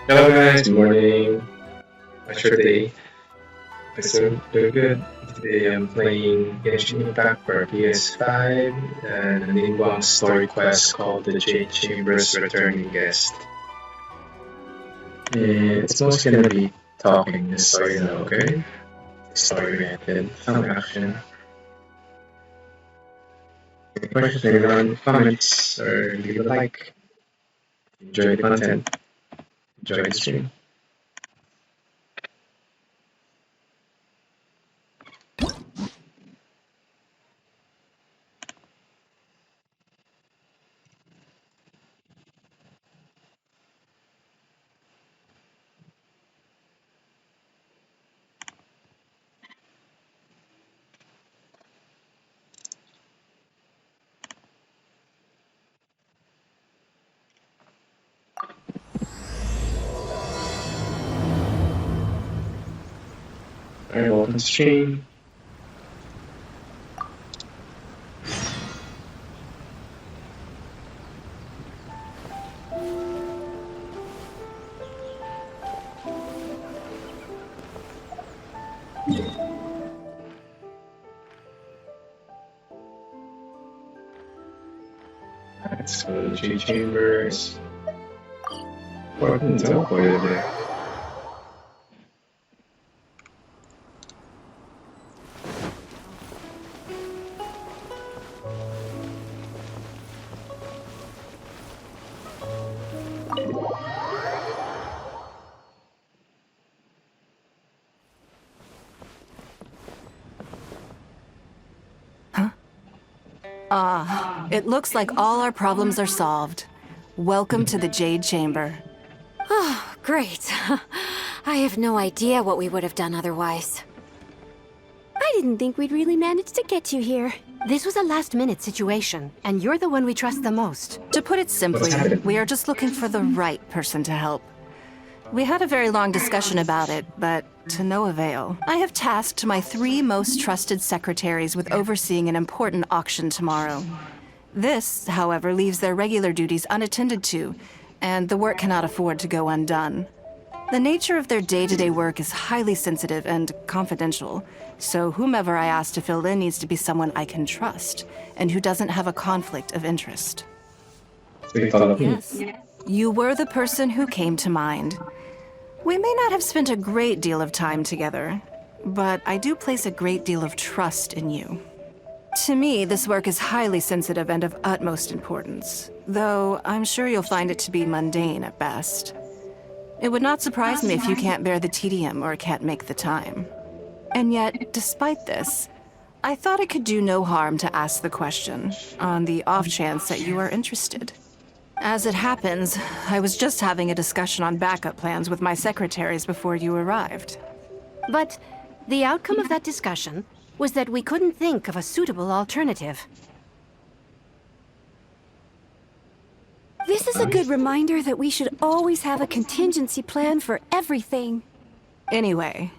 Hello guys, good morning. How's your day? I'm doing good. Today I'm playing Genshin Impact for PS5 and a Ningguang story quest called the Jade Chamber's Returning Guest. And it's mostly gonna be talking, just so you know, okay? Story oriented, some action. Any questions, anyone? Comments, or leave a like. Enjoy the content. Enjoy the stream. Alright, welcome to stream. So the Jade Chambers. Important there. It looks like all our problems are solved. Welcome to the Jade Chamber. Oh, great. I have no idea what we would have done otherwise. I didn't think we'd really manage to get you here. This was a last-minute situation, and you're the one we trust the most. To put it simply, we are just looking for the right person to help. We had a very long discussion about it, but to no avail. I have tasked my 3 most trusted secretaries with overseeing an important auction tomorrow. This, however, leaves their regular duties unattended to, and the work cannot afford to go undone. The nature of their day-to-day work is highly sensitive and confidential, so whomever I ask to fill in needs to be someone I can trust, and who doesn't have a conflict of interest. Yes. You were the person who came to mind. We may not have spent a great deal of time together, but I do place a great deal of trust in you. To me, this work is highly sensitive and of utmost importance, though I'm sure you'll find it to be mundane at best. It would not surprise me if you can't bear the tedium or can't make the time. And yet, despite this, I thought it could do no harm to ask the question, on the off chance that you are interested. As it happens, I was just having a discussion on backup plans with my secretaries before you arrived. But the outcome of that discussion was that we couldn't think of a suitable alternative. This is a good reminder that we should always have a contingency plan for everything. Anyway,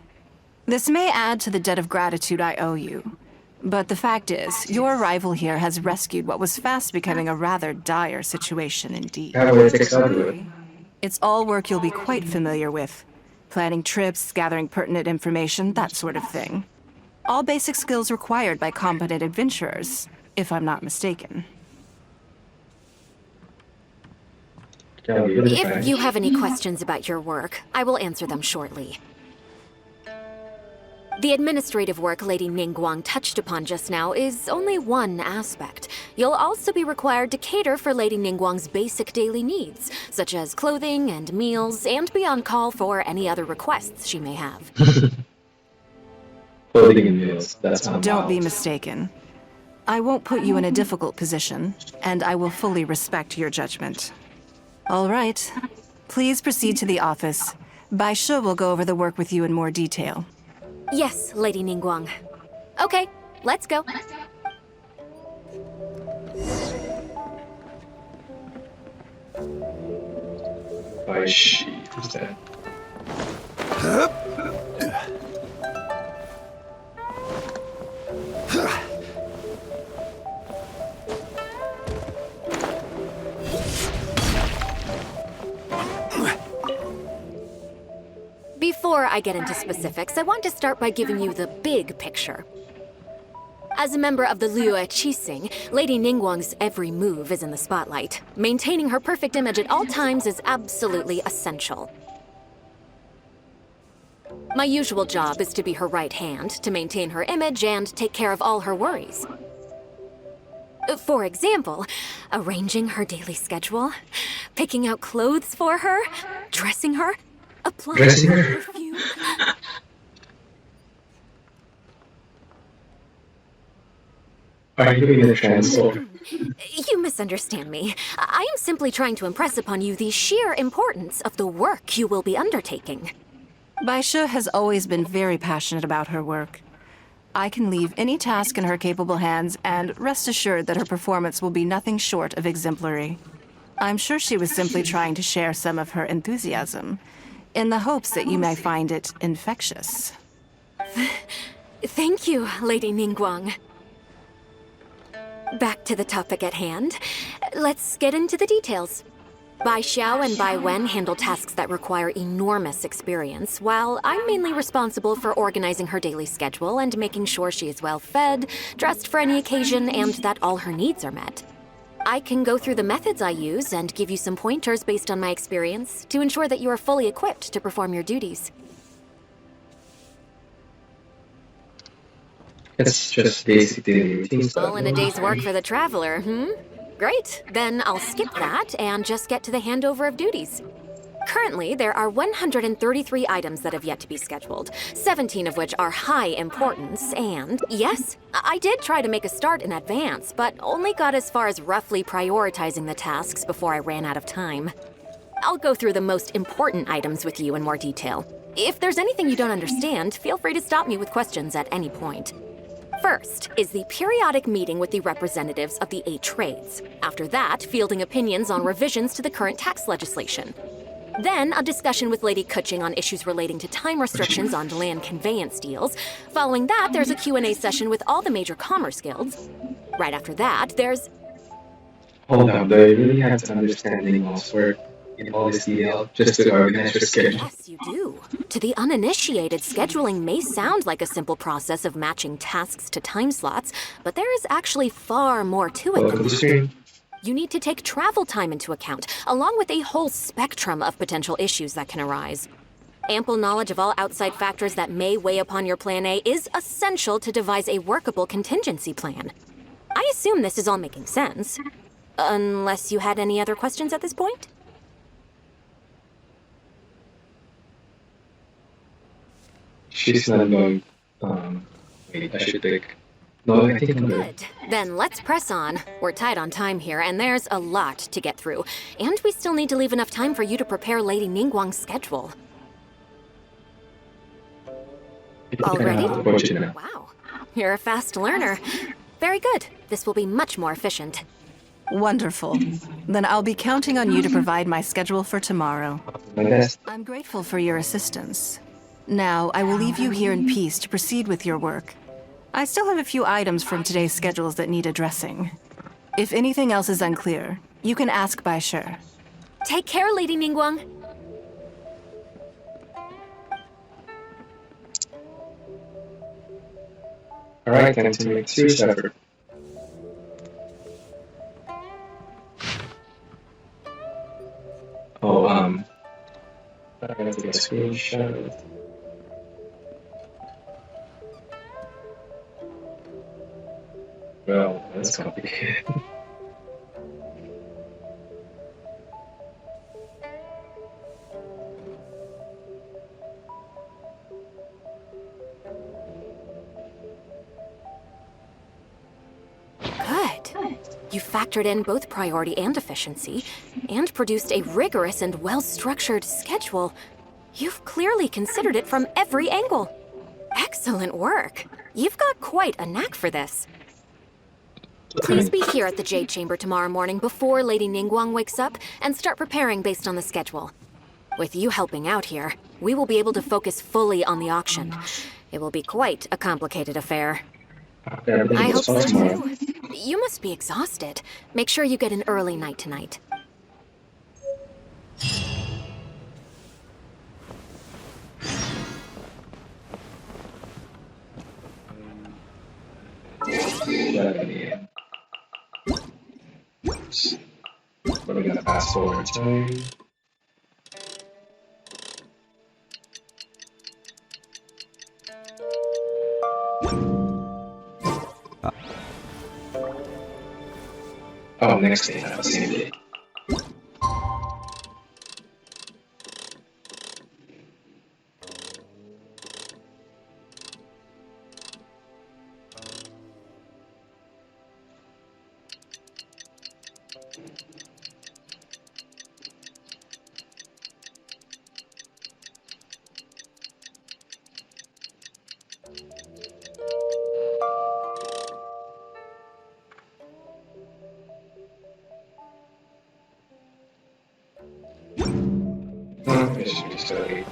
this may add to the debt of gratitude I owe you. But the fact is, your arrival here has rescued what was fast becoming a rather dire situation indeed. It's all work you'll be quite familiar with. Planning trips, gathering pertinent information, that sort of thing. All basic skills required by competent adventurers, if I'm not mistaken. If you have any questions about your work, I will answer them shortly. The administrative work Lady Ningguang touched upon just now is only one aspect. You'll also be required to cater for Lady Ningguang's basic daily needs, such as clothing and meals, and be on call for any other requests she may have. Clothing and meals, that's not Don't be mistaken. I won't put you in a difficult position, and I will fully respect your judgment. All right. Please proceed to the office. Bai Shi will go over the work with you in more detail. Yes, Lady Ningguang. Okay, let's go. Bai Shi, who's that? Before I get into specifics, I want to start by giving you the big picture. As a member of the Liyue Qixing, Lady Ningguang's every move is in the spotlight. Maintaining her perfect image at all times is absolutely essential. My usual job is to be her right hand, to maintain her image and take care of all her worries. For example, arranging her daily schedule, picking out clothes for her, dressing her, applying Dressing her her? perfume. Are you in a trance or? You misunderstand me. I am simply trying to impress upon you the sheer importance of the work you will be undertaking. Baisha has always been very passionate about her work. I can leave any task in her capable hands and rest assured that her performance will be nothing short of exemplary. I'm sure she was simply trying to share some of her enthusiasm, in the hopes that you may find it infectious. Thank you, Lady Ningguang. Back to the topic at hand. Let's get into the details. Bai Xiao and Bai Wen handle tasks that require enormous experience, while I'm mainly responsible for organizing her daily schedule and making sure she is well fed, dressed for any occasion, and that all her needs are met. I can go through the methods I use and give you some pointers based on my experience to ensure that you are fully equipped to perform your duties. It's just basic daily routine stuff. All in a day's work for the traveler, Great, then I'll skip that and just get to the handover of duties. Currently, there are 133 items that have yet to be scheduled, 17 of which are high importance, and yes, I did try to make a start in advance, but only got as far as roughly prioritizing the tasks before I ran out of time. I'll go through the most important items with you in more detail. If there's anything you don't understand, feel free to stop me with questions at any point. First is the periodic meeting with the representatives of the 8 trades. After that, fielding opinions on revisions to the current tax legislation. Then, a discussion with Lady Kuching on issues relating to time restrictions on land conveyance deals. Following that, there's a Q&A session with all the major commerce guilds. Right after that, there's... Hold on, do you really have to understand Ningguang's work in all this detail just to organize your schedule? Yes, you do. To the uninitiated, scheduling may sound like a simple process of matching tasks to time slots, but there is actually far more to it Welcome than to the that. stream. You need to take travel time into account, along with a whole spectrum of potential issues that can arise. Ample knowledge of all outside factors that may weigh upon your Plan A is essential to devise a workable contingency plan. I assume this is all making sense. Unless you had any other questions at this point? She's not going. Wait, I should think. No, I think I'm good. Good. Then let's press on. We're tight on time here, and there's a lot to get through. And we still need to leave enough time for you to prepare Lady Ningguang's schedule. All ready? Wow. You're a fast learner. Very good. This will be much more efficient. Wonderful. Then I'll be counting on you to provide my schedule for tomorrow. My best. I'm grateful for your assistance. Now, I will leave you here in peace to proceed with your work. I still have a few items from today's schedules that need addressing. If anything else is unclear, you can ask Bai Shi. Take care, Lady Ningguang. Alright, time to make serious effort. Oh, I gotta take a screenshot. Well, that's complicated. Good. You factored in both priority and efficiency, and produced a rigorous and well-structured schedule. You've clearly considered it from every angle. Excellent work. You've got quite a knack for this. Please be here at the Jade Chamber tomorrow morning before Lady Ningguang wakes up and start preparing based on the schedule. With you helping out here, we will be able to focus fully on the auction. It will be quite a complicated affair. I hope so too. You must be exhausted. Make sure you get an early night tonight. 11 a.m. Oops. We're gonna fast forward time. Oh, next day, not the same day. It should be still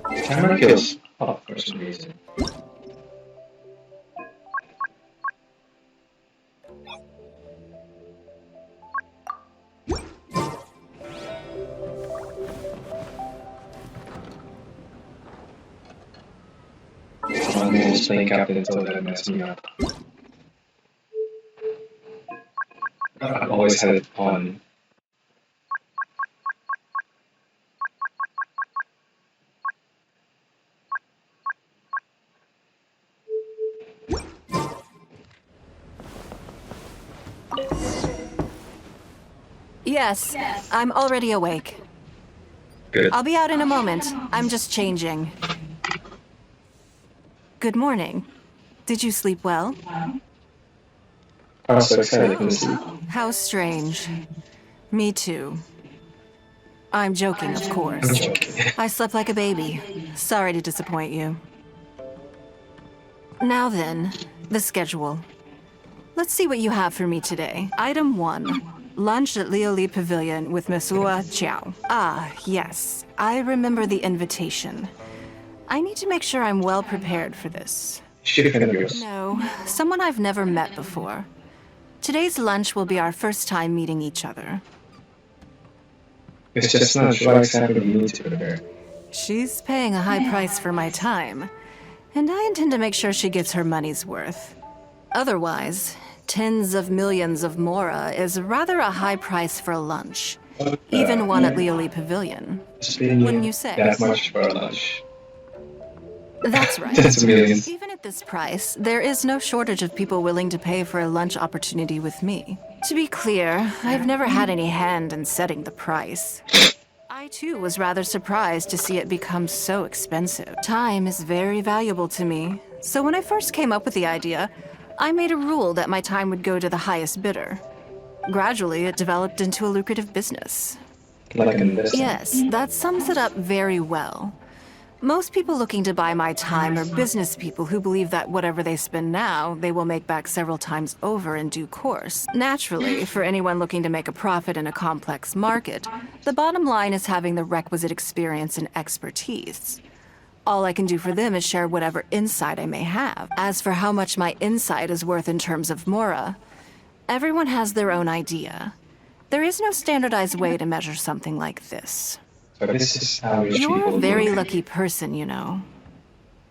the camera feels off for some reason. I'm just playing Captain until that messed me up. I've always had it on. Yes, I'm already awake. Good. I'll be out in a moment. I'm just changing. Good morning. Did you sleep well? I was so excited to see. How strange. Me too. I'm joking, of I'm course. joking. I slept like a baby. Sorry to disappoint you. Now then, the schedule. Let's see what you have for me today. Item 1. Lunch at Lioli Pavilion with Mesua Chiao. Ah, yes. I remember the invitation. I need to make sure I'm well prepared for this. Should have been yours. No, someone I've never met before. Today's lunch will be our first time meeting each other. It's just not what exactly you need to prepare. She's paying a high price for my time, and I intend to make sure she gets her money's worth. Otherwise, tens of millions of Mora is rather a high price for lunch. Even one at Lioli Pavilion. Wouldn't you say? That much for lunch. That's right. That's millions. Even at this price, there is no shortage of people willing to pay for a lunch opportunity with me. To be clear, I've never had any hand in setting the price. I too was rather surprised to see it become so expensive. Time is very valuable to me, so when I first came up with the idea, I made a rule that my time would go to the highest bidder. Gradually, it developed into a lucrative business. Like in this. Yes, that sums it up very well. Most people looking to buy my time are business people who believe that whatever they spend now, they will make back several times over in due course. Naturally, for anyone looking to make a profit in a complex market, the bottom line is having the requisite experience and expertise. All I can do for them is share whatever insight I may have. As for how much my insight is worth in terms of Mora, everyone has their own idea. There is no standardized way to measure something like this. So this is how rich You're people a very do it. lucky person, you know.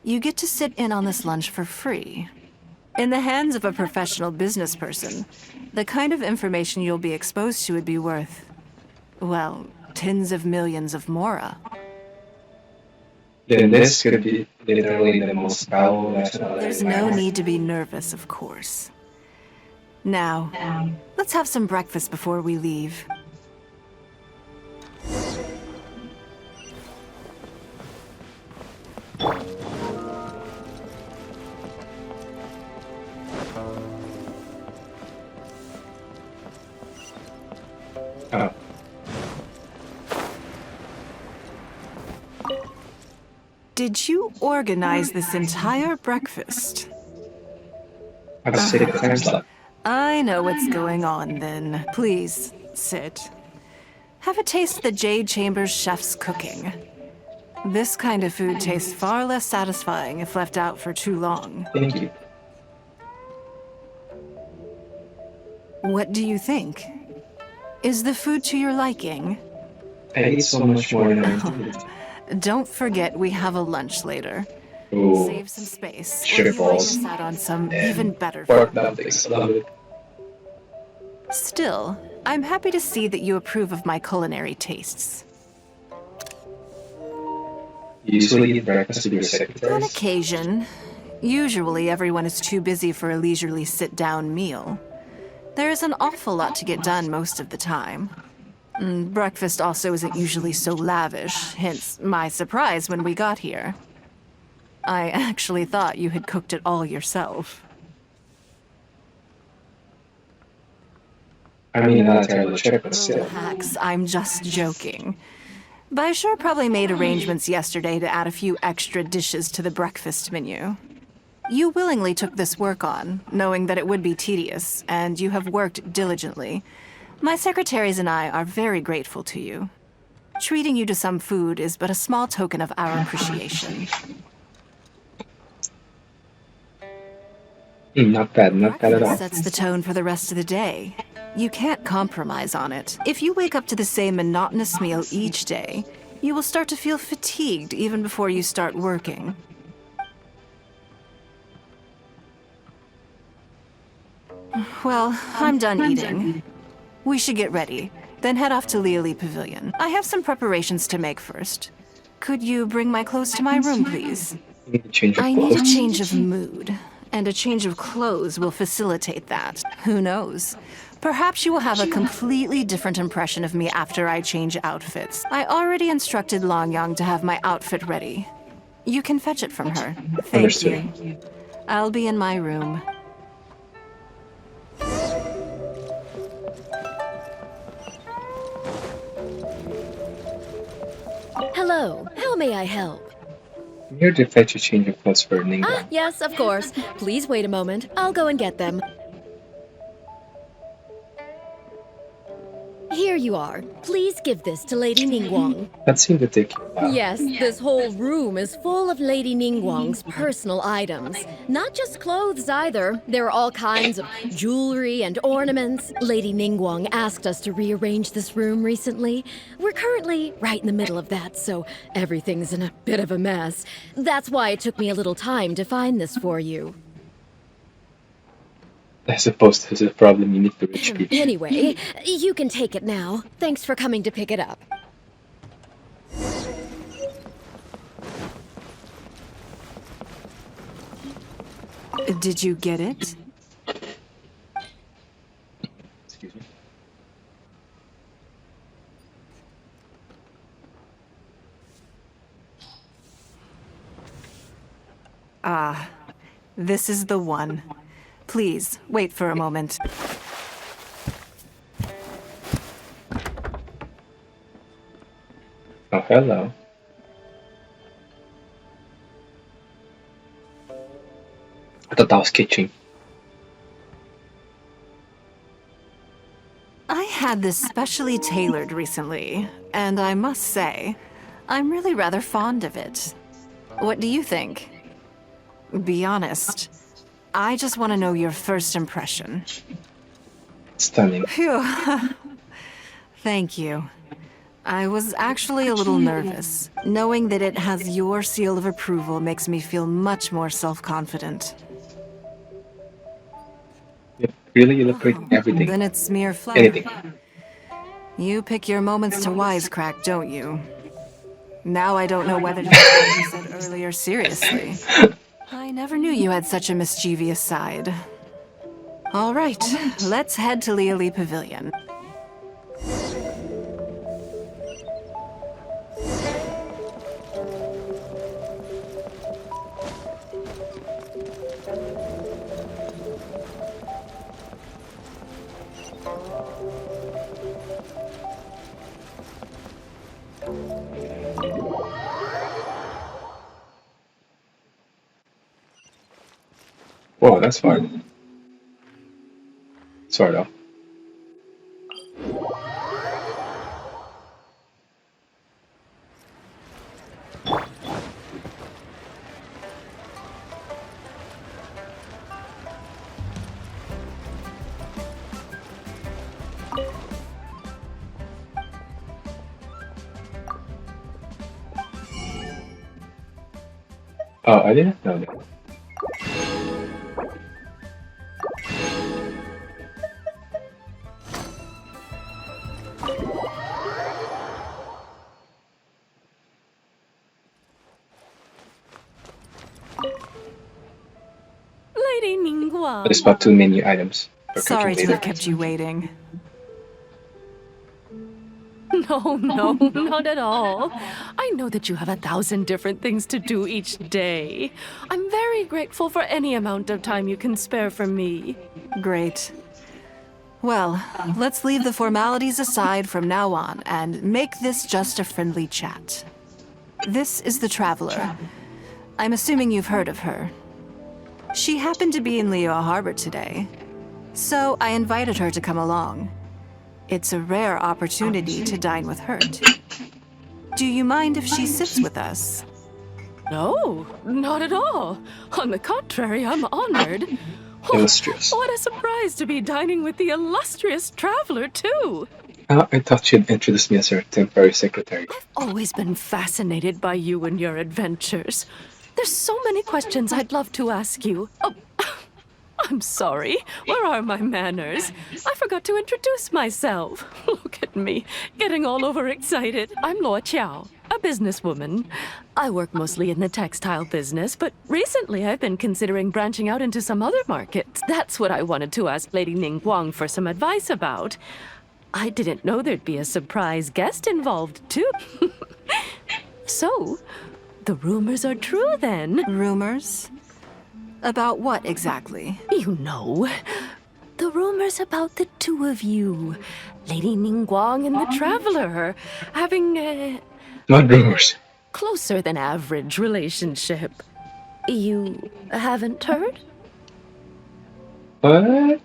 You get to sit in on this lunch for free. In the hands of a professional business person, the kind of information you'll be exposed to would be worth, well, tens of millions of Mora. Then this could be literally the most valuable lesson I'll There's learn in my no life. need to be nervous, of course. Now, let's have some breakfast before we leave. Oh, Did you organize this entire breakfast? I was sick at the time slot. I know what's going on then. Please, sit. Have a taste of the Jade Chamber's chef's cooking. This kind of food tastes far less satisfying if left out for too long. Thank you. What do you think? Is the food to your liking? I ate so much more than I intended. Don't forget we have a lunch later. Ooh, Save some space. sugar Or do you like balls to sat on some and even better pork food? dumplings. Love it. Still, I'm happy to see that you approve of my culinary tastes. You usually eat breakfast with your On secretaries? occasion. Usually everyone is too busy for a leisurely sit-down meal. There is an awful lot to get done most of the time. Breakfast also isn't usually so lavish, hence my surprise when we got here. I actually thought you had cooked it all yourself. I mean, not a terrible chef, but still. Relax, I'm just joking. Baishar probably made arrangements yesterday to add a few extra dishes to the breakfast menu. You willingly took this work on, knowing that it would be tedious, and you have worked diligently. My secretaries and I are very grateful to you. Treating you to some food is but a small token of our appreciation. Not bad, not bad at all. Sets the tone for the rest of the day. You can't compromise on it. If you wake up to the same monotonous meal each day, you will start to feel fatigued even before you start working. Well, I'm done eating. We should get ready, then head off to Liali Pavilion. I have some preparations to make first. Could you bring my clothes to my room, please? You need to change your I need a clothes. change of mood, and a change of clothes will facilitate that. Who knows? Perhaps you will have a completely different impression of me after I change outfits. I already instructed Longyang to have my outfit ready. You can fetch it from her. Thank Understood. you. I'll be in my room. Hello, how may I help? I'm here to fetch a change of clothes for Ningguang. Ah, yes, of course. Please wait a moment. I'll go and get them. Here you are. Please give this to Lady Ningguang. That seemed to take you a while. Yes, this whole room is full of Lady Ningguang's personal items. Not just clothes either. There are all kinds of jewelry and ornaments. Lady Ningguang asked us to rearrange this room recently. We're currently right in the middle of that, so everything's in a bit of a mess. That's why it took me a little time to find this for you. I suppose there's a problem unique to rich people. Anyway, you can take it now. Thanks for coming to pick it up. Did you get it? Excuse me. Ah, this is the one. Please, wait for a moment. Oh, hello. I thought that was kitchen. I had this specially tailored recently, and I must say, I'm really rather fond of it. What do you think? Be honest. I just want to know your first impression. Stunning. Phew. Thank you. I was actually a little nervous. Knowing that it has your seal of approval makes me feel much more self-confident. Really, you look great in everything. Then it's mere flattery. Anything. You pick your moments to wisecrack, don't you? Now I don't know whether to take what you said earlier seriously. I never knew you had such a mischievous side. All right, let's head to Liali Pavilion. Whoa, that's far. Sort of. Oh, I didn't know that. Lady Ningguang. I spot 2 menu items for Sorry cooking to later. have kept you waiting. No, not at all. I know that you have 1,000 different things to do each day. I'm very grateful for any amount of time you can spare for me. Great. Well, let's leave the formalities aside from now on and make this just a friendly chat. This is the Traveler. I'm assuming you've heard of her. She happened to be in Liyue Harbor today, so I invited her to come along. It's a rare opportunity to dine with her, too. Do you mind if she sits with us? No, not at all. On the contrary, I'm honored. Illustrious. What a surprise to be dining with the illustrious Traveler, too. I thought she'd introduce me as her temporary secretary. I've always been fascinated by you and your adventures. There's so many questions I'd love to ask you. Oh, I'm sorry. Where are my manners? I forgot to introduce myself. Look at me, getting all overexcited. I'm Luo Qiao, a businesswoman. I work mostly in the textile business, but recently I've been considering branching out into some other markets. That's what I wanted to ask Lady Ningguang for some advice about. I didn't know there'd be a surprise guest involved, too. So, the rumors are true then. Rumors? About what exactly? You know, the rumors about the two of you, Lady Ningguang and the Traveler, having a What rumors? closer than average relationship. You haven't heard? What?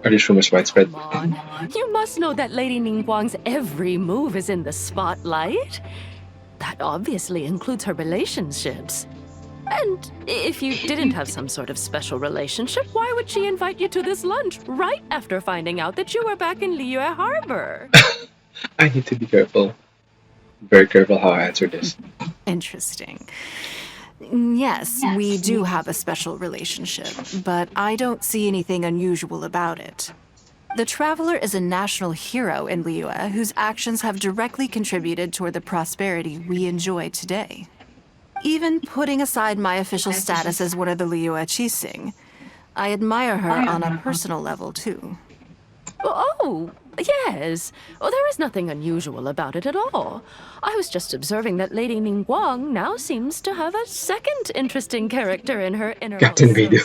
Are these rumors widespread? Come on. You must know that Lady Ningguang's every move is in the spotlight. That obviously includes her relationships. And if you didn't have some sort of special relationship, why would she invite you to this lunch right after finding out that you were back in Liyue Harbor? I need to be careful. Very careful how I answer this. Interesting. Yes, we do have a special relationship, but I don't see anything unusual about it. The Traveler is a national hero in Liyue whose actions have directly contributed toward the prosperity we enjoy today. Even putting aside my official status as one of the Liyue Qixing, I admire her on a personal level, too. Oh, yes. Oh, there is nothing unusual about it at all. I was just observing that Lady Ningguang now seems to have a second interesting character in her inner Captain Video.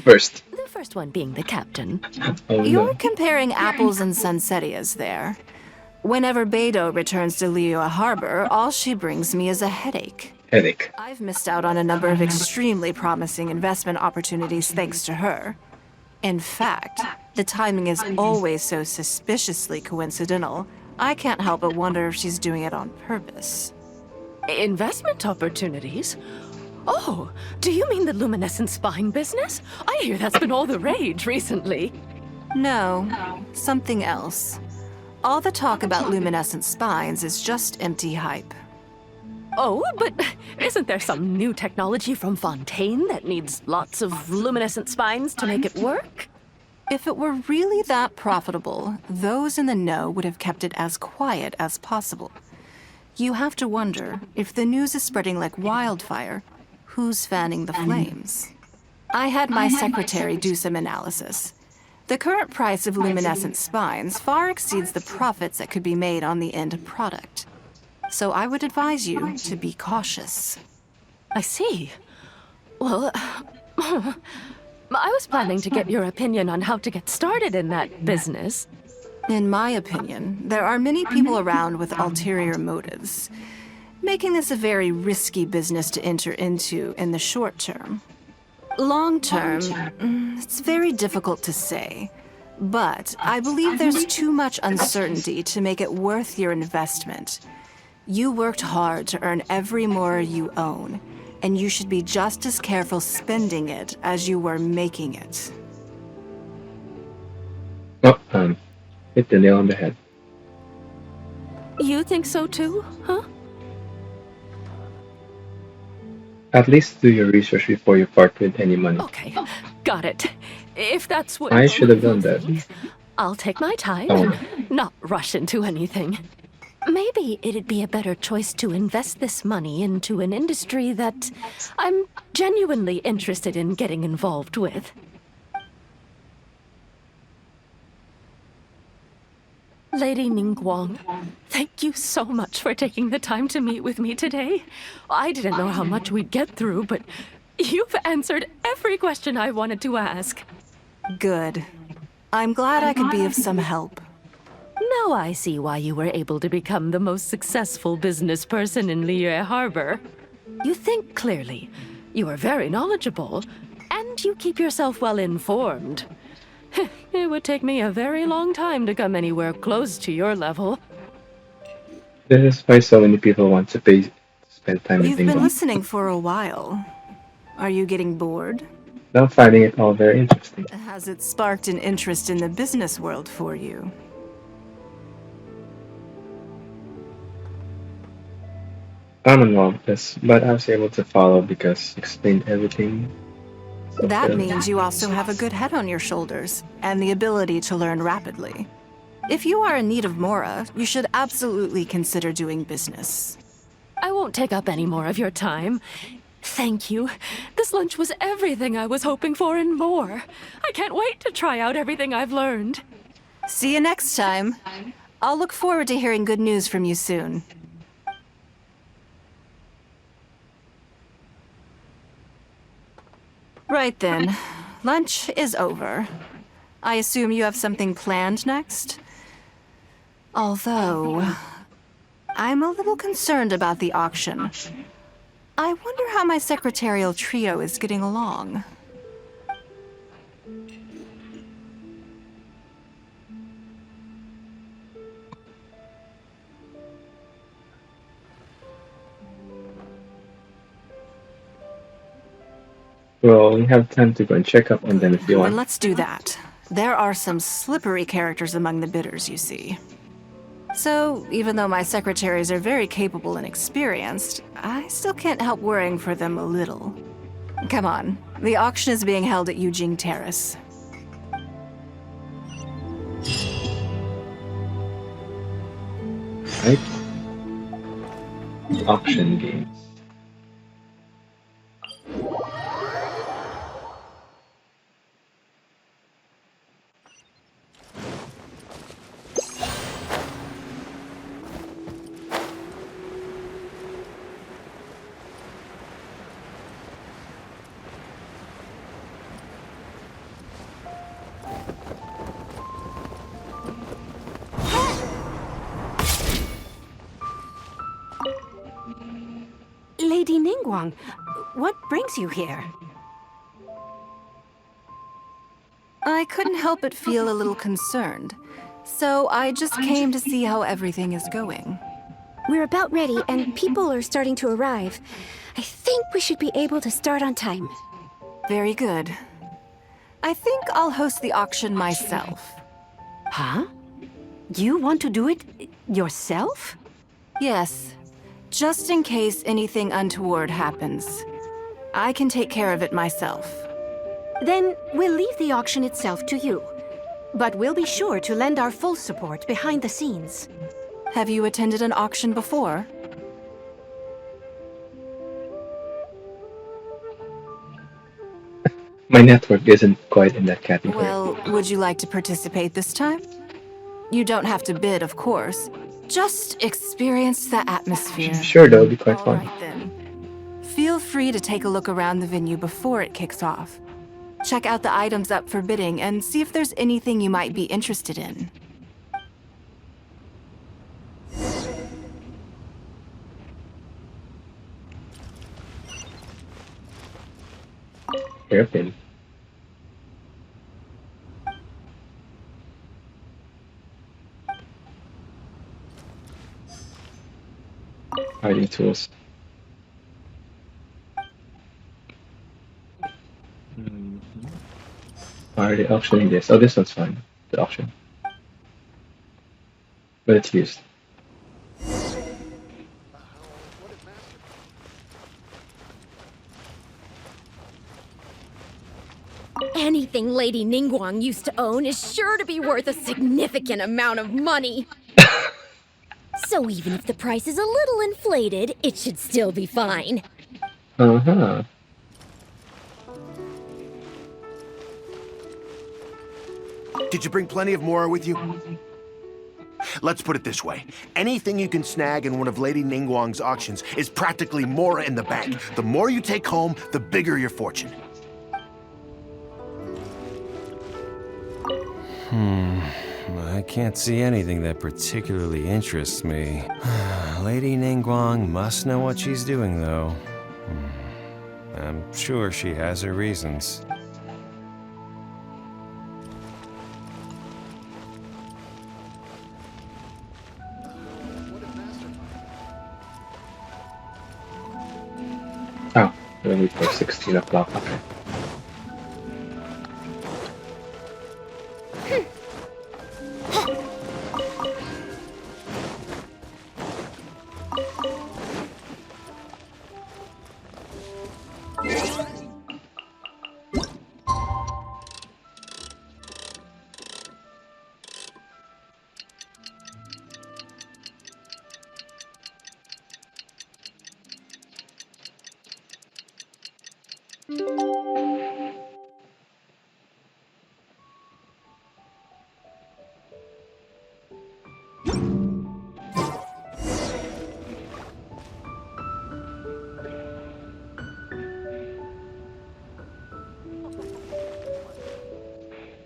First. The first one being the captain. Oh You're no. comparing apples and sunsettias there. Whenever Beidou returns to Liyue Harbor, all she brings me is a headache. Headache. I've missed out on a number of extremely promising investment opportunities thanks to her. In fact, the timing is always so suspiciously coincidental, I can't help but wonder if she's doing it on purpose. Investment opportunities? Oh, do you mean the luminescent spine business? I hear that's been all the rage recently. No, something else. All the talk about luminescent spines is just empty hype. Oh, but isn't there some new technology from Fontaine that needs lots of luminescent spines to make it work? If it were really that profitable, those in the know would have kept it as quiet as possible. You have to wonder, if the news is spreading like wildfire, who's fanning the flames? I had my secretary do some analysis. The current price of luminescent spines far exceeds the profits that could be made on the end product. So I would advise you to be cautious. I see. Well, I was planning to get your opinion on how to get started in that business. In my opinion, there are many people around with ulterior motives, making this a very risky business to enter into in the short term. Long term, it's very difficult to say, but I believe there's too much uncertainty to make it worth your investment. You worked hard to earn every more you own, and you should be just as careful spending it as you were making it. Oh, Hit the nail on the head. You think so too, huh? At least do your research before you part with any money. Okay, got it. If that's what I should have you done that. think, I'll take my time Oh. and not rush into anything. Maybe it'd be a better choice to invest this money into an industry that I'm genuinely interested in getting involved with. Lady Ningguang, thank you so much for taking the time to meet with me today. I didn't know how much we'd get through, but you've answered every question I wanted to ask. Good. I'm glad I could be of some help. Now I see why you were able to become the most successful business person in Liyue Harbor. You think clearly, you are very knowledgeable, and you keep yourself well informed. It would take me a very long time to come anywhere close to your level. This is why so many people want to spend time in You've been Ningguang. listening for a while. Are you getting bored? I'm finding it all very interesting. Has it sparked an interest in the business world for you? I'm involved with this, but I was able to follow because you explained everything. So That good. means you also have a good head on your shoulders, and the ability to learn rapidly. If you are in need of Mora, you should absolutely consider doing business. I won't take up any more of your time. Thank you. This lunch was everything I was hoping for and more. I can't wait to try out everything I've learned. See you next time. I'll look forward to hearing good news from you soon. Right then. Lunch is over. I assume you have something planned next? Although, I'm a little concerned about the auction. I wonder how my secretarial trio is getting along. Well, you have time to go and check up on them if you Then want. let's do that. There are some slippery characters among the bidders, you see. So, even though my secretaries are very capable and experienced, I still can't help worrying for them a little. Come on, the auction is being held at Yujing Terrace. Right? Auction games. Lady Ningguang, what brings you here? I couldn't help but feel a little concerned, so I just came to see how everything is going. We're about ready, and people are starting to arrive. I think we should be able to start on time. Very good. I think I'll host the auction myself. Huh? You want to do it yourself? Yes, just in case anything untoward happens. I can take care of it myself. Then we'll leave the auction itself to you. But we'll be sure to lend our full support behind the scenes. Have you attended an auction before? My network isn't quite in that category. Well, would you like to participate this time? You don't have to bid, of course. Just experience the atmosphere. Sure, that'll be quite All fun. right then. Feel free to take a look around the venue before it kicks off. Check out the items up for bidding and see if there's anything you might be interested in. Hairpin. Hiding tools. Why are they auctioning this? Oh, this one's fine. The auction. but it's used. Anything Lady Ningguang used to own is sure to be worth a significant amount of money. So even if the price is a little inflated, it should still be fine. Uh-huh. Did you bring plenty of Mora with you? Let's put it this way. Anything you can snag in one of Lady Ningguang's auctions is practically Mora in the bank. The more you take home, the bigger your fortune. I can't see anything that particularly interests me. Lady Ningguang must know what she's doing, though. I'm sure she has her reasons. Oh, really for 16 o'clock. Okay.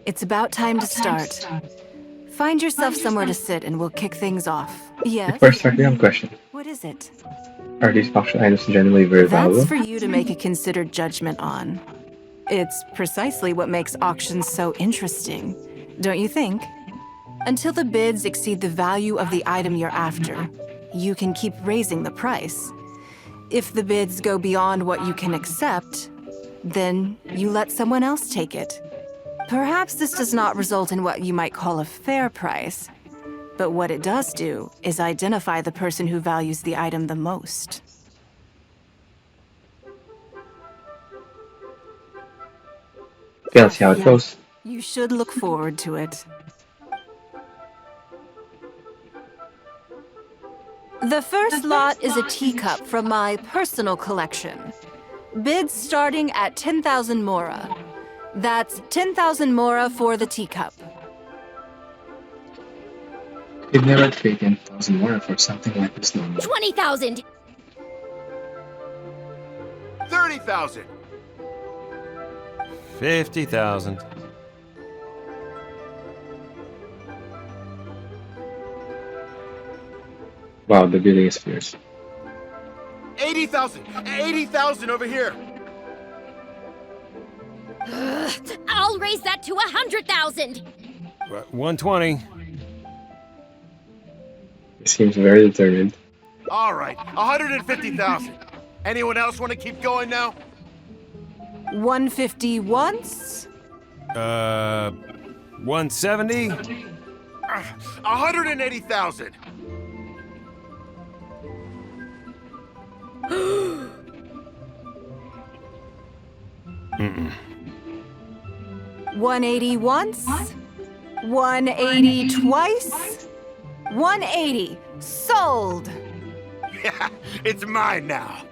It's about time to start. Find yourself somewhere to sit and we'll kick things off. Yes? Before starting, I have a question. What is it? Are these auction items generally very valuable? That's for you to make a considered judgment on. It's precisely what makes auctions so interesting, don't you think? Until the bids exceed the value of the item you're after, you can keep raising the price. If the bids go beyond what you can accept, then you let someone else take it. Perhaps this does not result in what you might call a fair price, but what it does do is identify the person who values the item the most. Yeah, let's see how it goes. You should look forward to it. The first lot is a teacup from my personal collection. Bids starting at 10,000 Mora. That's 10,000 Mora for the teacup. You'd never pay 10,000 more for something like this normally. 20,000! 30,000! 50,000. Wow, the bidding is fierce. 80,000! 80,000 over here! I'll raise that to 100,000! 120. He seems very determined. All right, 150,000. Anyone else want to keep going now? 150 once? 170? 180,000. Mm-mm. 180 once? 180 twice? 180. Sold! Yeah, it's mine now.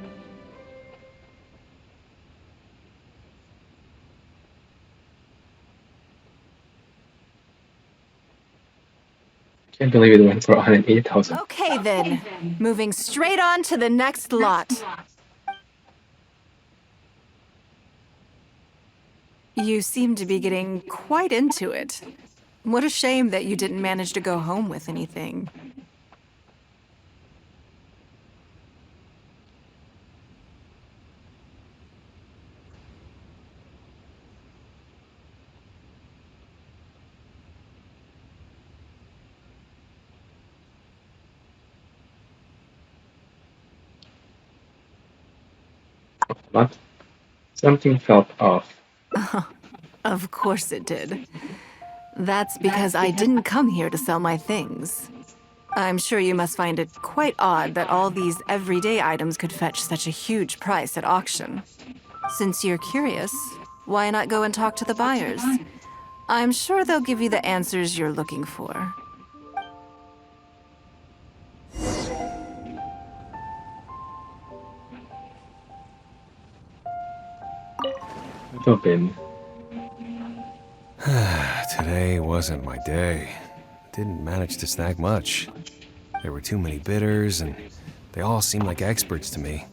Can't believe it went for 108,000. Okay then. Moving straight on to the next lot. You seem to be getting quite into it. What a shame that you didn't manage to go home with anything. But something felt off. Of course it did. That's because I didn't come here to sell my things. I'm sure you must find it quite odd that all these everyday items could fetch such a huge price at auction. Since you're curious, why not go and talk to the buyers? I'm sure they'll give you the answers you're looking for. Open. Today wasn't my day. Didn't manage to snag much. There were too many bidders, and they all seemed like experts to me.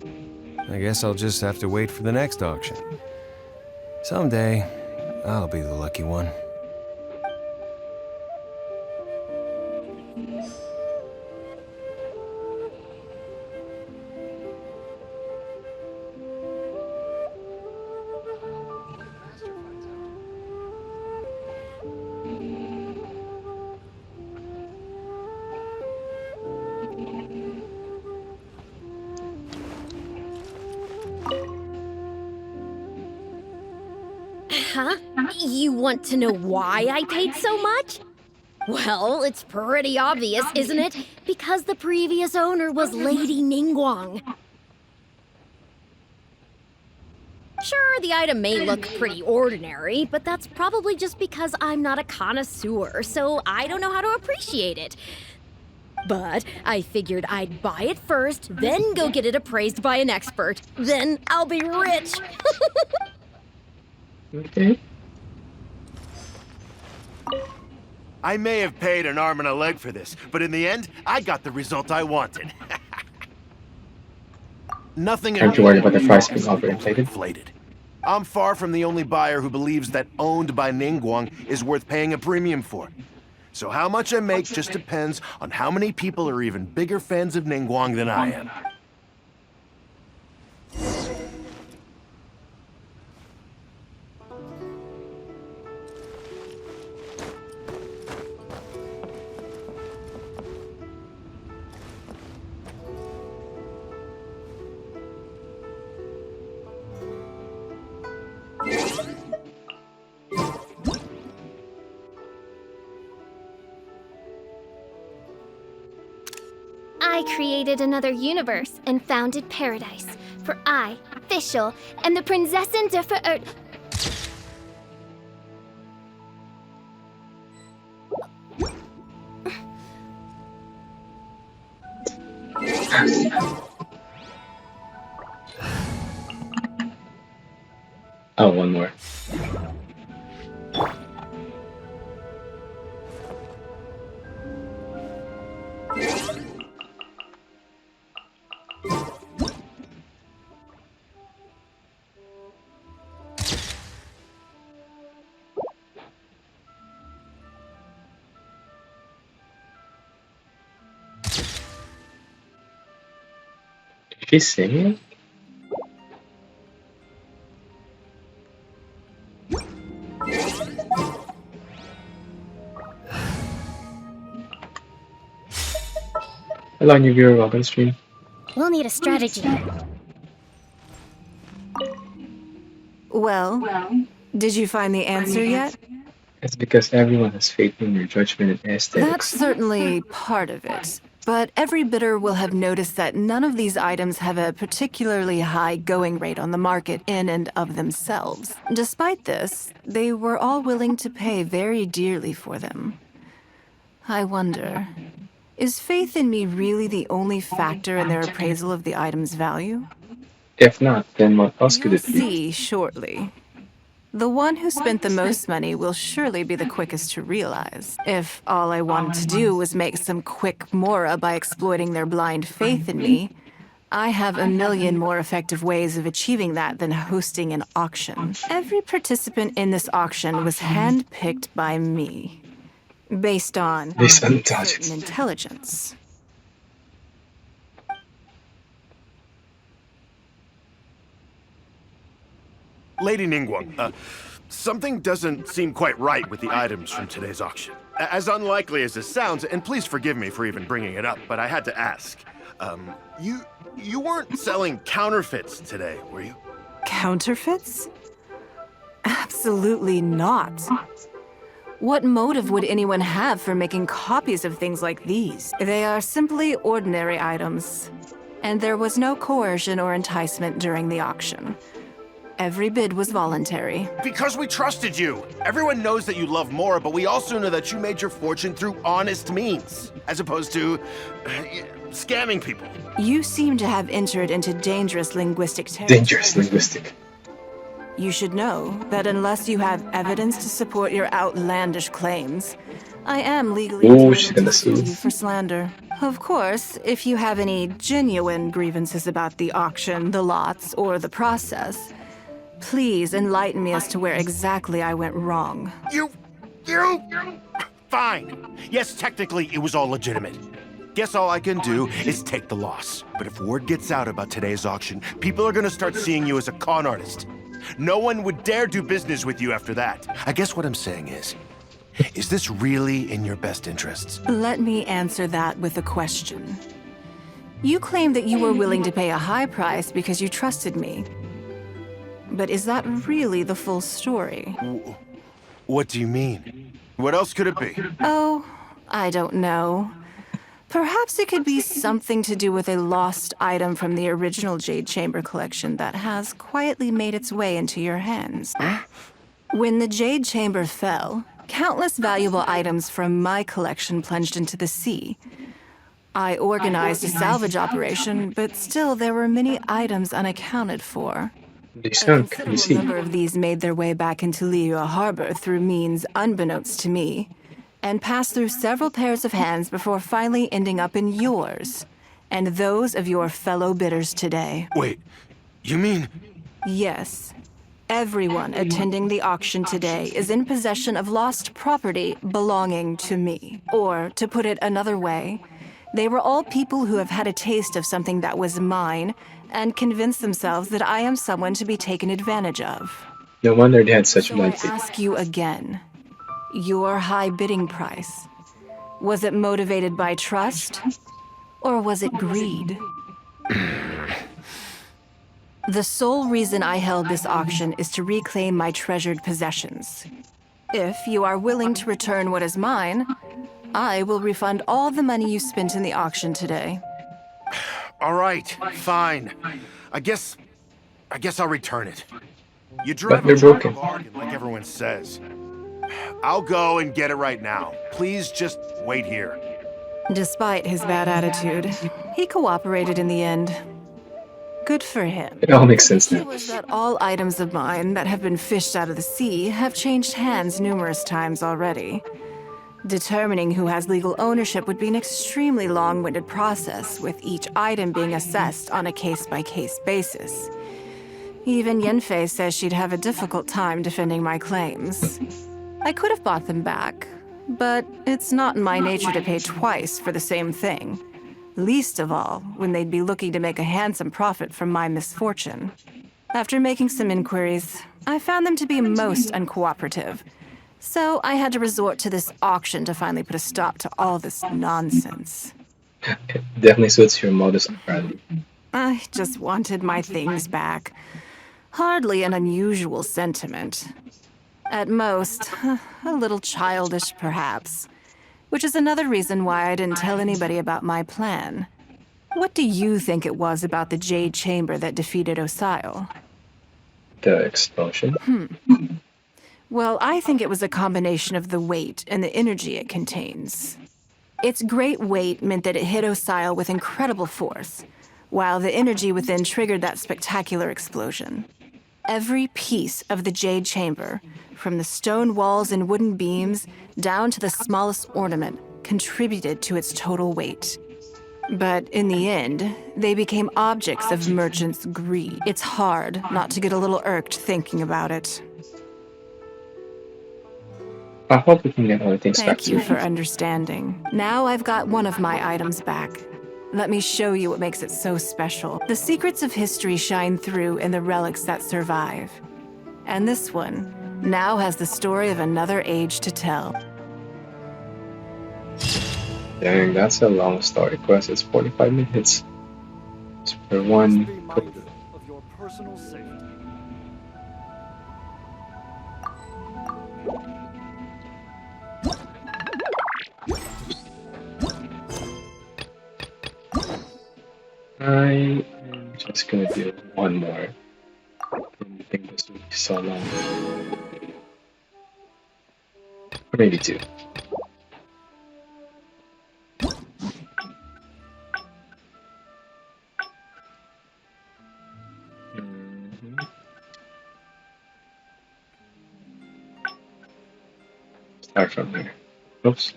I guess I'll just have to wait for the next auction. Someday, I'll be the lucky one. Huh? You want to know why I paid so much? Well, it's pretty obvious, isn't it? Because the previous owner was Lady Ningguang. Sure, the item may look pretty ordinary, but that's probably just because I'm not a connoisseur, so I don't know how to appreciate it. But I figured I'd buy it first, then go get it appraised by an expert. Then I'll be rich. Okay. I may have paid an arm and a leg for this, but in the end, I got the result I wanted. Nothing. Aren't you worried about the price being inflated? I'm far from the only buyer who believes that owned by Ningguang is worth paying a premium for. So how much I make just depends on how many people are even bigger fans of Ningguang than I am. I created another universe and founded paradise. For I, Fischl, am the Prinzessin der Verirrt. Oh, one more. Did she sing it? Hello, new viewer. Welcome to stream. We'll need a strategy. Well, did you find the answer yet? It's because everyone has faith in your judgment and aesthetics. That's certainly part of it. But every bidder will have noticed that none of these items have a particularly high going rate on the market in and of themselves. Despite this, they were all willing to pay very dearly for them. I wonder, is faith in me really the only factor in their appraisal of the item's value? If not, then what else could You'll it be? see shortly. The one who spent the most money will surely be the quickest to realize. If all I wanted to do was make some quick mora by exploiting their blind faith in me, I have a million more effective ways of achieving that than hosting an auction. Every participant in this auction was handpicked by me, based on certain intelligence. Lady Ningguang, something doesn't seem quite right with the items from today's auction. As unlikely as this sounds, and please forgive me for even bringing it up, but I had to ask. You weren't selling counterfeits today, were you? Counterfeits? Absolutely not. What motive would anyone have for making copies of things like these? They are simply ordinary items, and there was no coercion or enticement during the auction. Every bid was voluntary. Because we trusted you. Everyone knows that you love Mora, but we also know that you made your fortune through honest means, as opposed to scamming people. You seem to have entered into dangerous linguistic territory. Dangerous linguistic. You should know that unless you have evidence to support your outlandish claims, I am legally She's entitled gonna to sue sue. you for slander. Of course, if you have any genuine grievances about the auction, the lots, or the process, please enlighten me as to where exactly I went wrong. You! Fine. Yes, technically it was all legitimate. Guess all I can do is take the loss. But if word gets out about today's auction, people are gonna start seeing you as a con artist. No one would dare do business with you after that. I guess what I'm saying is this really in your best interests? Let me answer that with a question. You claim that you were willing to pay a high price because you trusted me. But is that really the full story? What do you mean? What else could it be? Oh, I don't know. Perhaps it could be something to do with a lost item from the original Jade Chamber collection that has quietly made its way into your hands. When the Jade Chamber fell, countless valuable items from my collection plunged into the sea. I organized a salvage operation, but still there were many items unaccounted for. They A sunk, you considerable see. number of these made their way back into Liyue Harbor through means unbeknownst to me, and passed through several pairs of hands before finally ending up in yours, and those of your fellow bidders today. Wait, you mean... Yes. Everyone attending the auction today is in possession of lost property belonging to me. Or, to put it another way, they were all people who have had a taste of something that was mine and convinced themselves that I am someone to be taken advantage of. No wonder they had such So I money. ask you again, your high bidding price, was it motivated by trust, or was it greed? The sole reason I held this auction is to reclaim my treasured possessions. If you are willing to return what is mine, I will refund all the money you spent in the auction today. All right, fine. I guess I'll return it. You drive But they're a broken. bargain, like everyone says. I'll go and get it right now. Please just wait here. Despite his bad attitude, he cooperated in the end. Good for him. It all makes sense It now. was that all items of mine that have been fished out of the sea have changed hands numerous times already. Determining who has legal ownership would be an extremely long-winded process, with each item being assessed on a case-by-case basis. Even Yenfei says she'd have a difficult time defending my claims. I could have bought them back, but it's not in my nature to pay twice for the same thing. Least of all, when they'd be looking to make a handsome profit from my misfortune. After making some inquiries, I found them to be most uncooperative. So I had to resort to this auction to finally put a stop to all this nonsense. It definitely suits your modus operandi. I just wanted my things back. Hardly an unusual sentiment. At most, a little childish perhaps. Which is another reason why I didn't tell anybody about my plan. What do you think it was about the Jade Chamber that defeated Osile? The explosion. Well, I think it was a combination of the weight and the energy it contains. Its great weight meant that it hit Osile with incredible force, while the energy within triggered that spectacular explosion. Every piece of the Jade Chamber, from the stone walls and wooden beams down to the smallest ornament, contributed to its total weight. But in the end, they became objects of merchants' greed. It's hard not to get a little irked thinking about it. I hope we can get all the things back Thank you soon. for understanding. Now I've got one of my items back. Let me show you what makes it so special. The secrets of history shine through in the relics that survive. And this one now has the story of another age to tell. Dang, that's a long story quest. It's 45 minutes. It's for one. Of your personal safety. I am just gonna do one more. I don't think this will be so long. Or maybe two. Mhm. Start from there. Oops.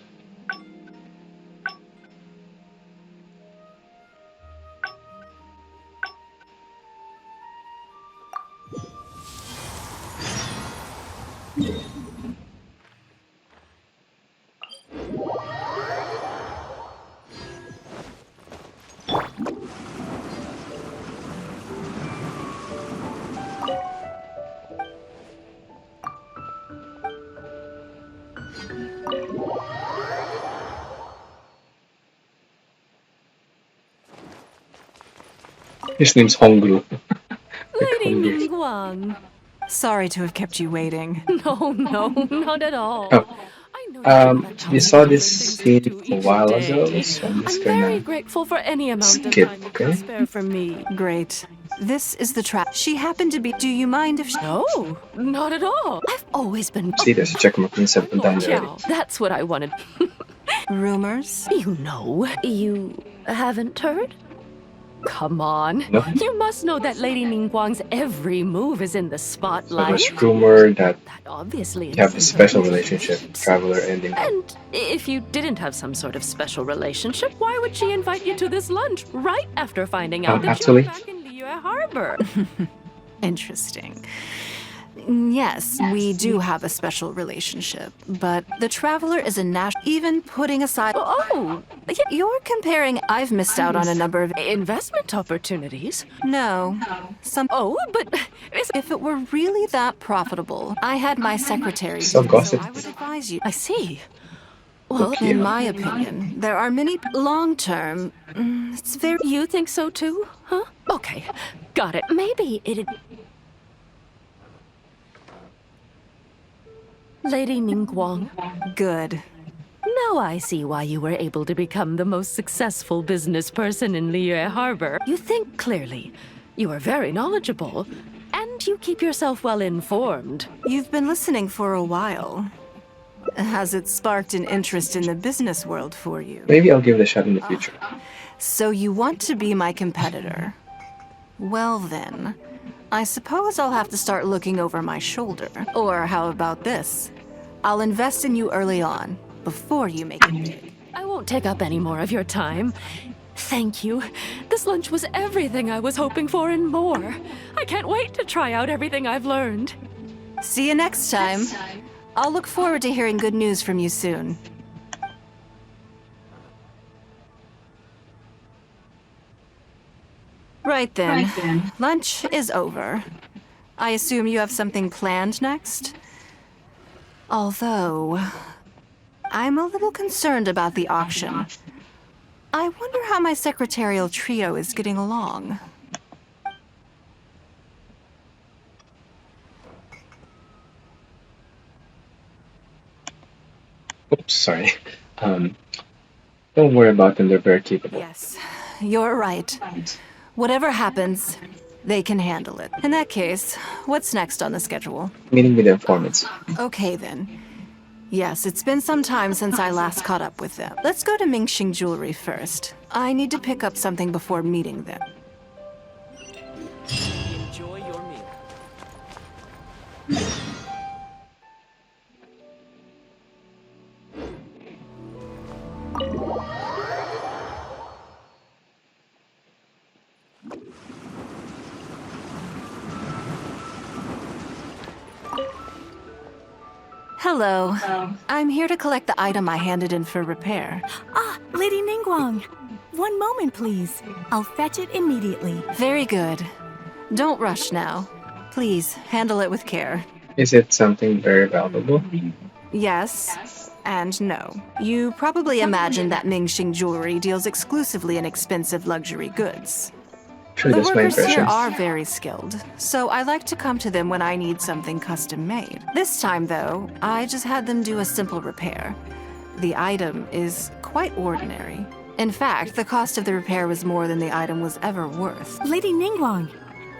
His name's Hongru. Like Lady hungry. Ningguang. Sorry to have kept you waiting. No, no, not at all. Oh, I know that you have a we thousand saw different this things to scene do a each while day. ago, so I'm just I'm very gonna grateful for any amount of skip, time you okay? can spare for me. Great. This is the trap. She happened to be. Do you mind if she. No, not at all. I've always been. See, there's a checkmark inside the Lord done already. Xiao, that's what I wanted. Rumors? You know, you haven't heard? Come on. No? You must know that Lady Ningguang's every move is in the So spotlight. there's rumor that That obviously you have a includes special her relationship, relationships. Traveler ending. And if you didn't have some sort of special relationship, why would she invite you to this lunch right after finding out that you were Actually, back in Liyue Harbor? Interesting. Yes, we do have a special relationship, but the Traveler is a even putting aside. Oh, You're comparing. I've missed out on a number of. investment opportunities? No. Some. Oh, but If it were really that profitable, I had my secretary. Still do it, gossip. So I would advise you. I see. Well, Okay. In my opinion, there are many long term. It's very. you think so too, huh? Okay, got it. Maybe it'd... Lady Ningguang, Good. now I see why you were able to become the most successful business person in Liyue Harbor. You think clearly, you are very knowledgeable, and you keep yourself well informed. You've been listening for a while. Has it sparked an interest in the business world for you? Maybe I'll give it a shot in the future. So you want to be my competitor? Well then, I suppose I'll have to start looking over my shoulder. Or how about this? I'll invest in you early on, before you make it big. I won't take up any more of your time. Thank you. This lunch was everything I was hoping for and more. I can't wait to try out everything I've learned. See you next time. I'll look forward to hearing good news from you soon. Right then. Lunch is over. I assume you have something planned next? Although, I'm a little concerned about the auction. I wonder how my secretarial trio is getting along. Oops, sorry. Don't worry about them, they're very capable. Yes, you're right. Whatever happens, they can handle it. In that case, what's next on the schedule? Meeting with the informants. Okay then. Yes, it's been some time since I last caught up with them. Let's go to Mingxing Jewelry first. I need to pick up something before meeting them. Enjoy your meal. Hello. I'm here to collect the item I handed in for repair. Ah, Lady Ningguang. One moment, please. I'll fetch it immediately. Very good. Don't rush now. Please, handle it with care. Is it something very valuable? Yes and no. You probably imagine that Mingxing Jewelry deals exclusively in expensive luxury goods. Sure, The that's my workers here impression. are very skilled, so I like to come to them when I need something custom made. This time, though, I just had them do a simple repair. The item is quite ordinary, In fact, the cost of the repair was more than the item was ever worth. Lady Ningguang,